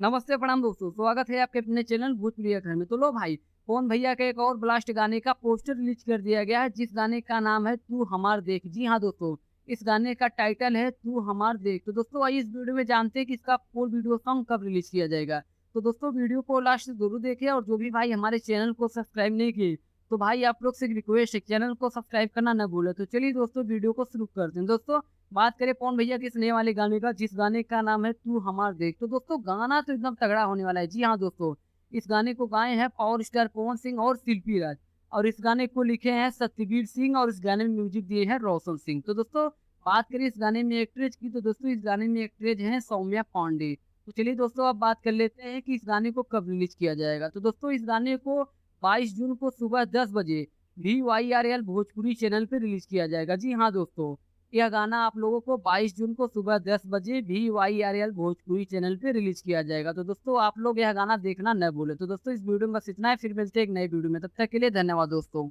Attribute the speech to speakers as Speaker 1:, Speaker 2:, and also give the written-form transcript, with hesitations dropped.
Speaker 1: नमस्ते प्रणाम दोस्तों, स्वागत है आपके अपने चैनल भोजपुरी घर में। तो लो भाई, पवन भैया के एक और ब्लास्ट गाने का पोस्टर रिलीज कर दिया गया है, जिस गाने का नाम है तू हमार देख। जी हाँ दोस्तों, इस गाने का टाइटल है तू हमार देख। तो दोस्तों आइए इस वीडियो में जानते हैं कि इसका फुल वीडियो सॉन्ग कब रिलीज किया जाएगा। तो दोस्तों वीडियो को लास्ट तक जरूर देखें, और जो भी भाई हमारे चैनल को सब्सक्राइब नहीं किए तो भाई आप लोग से एक रिक्वेस्ट है, चैनल को सब्सक्राइब करना ना भूले। तो चलिए दोस्तों वीडियो को शुरू करते हैं। दोस्तों बात करें पवन भैया के इस नए वाले गाने का, जिस गाने का नाम है तू हमार देख। तो दोस्तों गाना तो एकदम तगड़ा होने वाला है। जी हाँ दोस्तों, इस गाने को गाए हैं पावर स्टार पवन सिंह और शिल्पी राज, और इस गाने को लिखे हैं सत्यवीर सिंह, और इस गाने में म्यूजिक दिए हैं रोशन सिंह। तो दोस्तों बात करें इस गाने में एक्ट्रेस की, तो दोस्तों इस गाने में एक्ट्रेस हैं सौम्या पांडे। तो चलिए दोस्तों अब बात कर लेते हैं कि इस गाने को कब रिलीज किया जाएगा। तो दोस्तों इस गाने को 22 जून को सुबह 10 बजे VYRL भोजपुरी चैनल पे रिलीज किया जाएगा। जी हाँ दोस्तों, यह गाना आप लोगों को 22 जून को सुबह 10 बजे VYRL भोजपुरी चैनल पे रिलीज किया जाएगा। तो दोस्तों आप लोग यह गाना देखना न भूलें। तो दोस्तों इस वीडियो में बस इतना है, फिर मिलते हैं एक नई वीडियो में। तब तक के लिए धन्यवाद दोस्तों।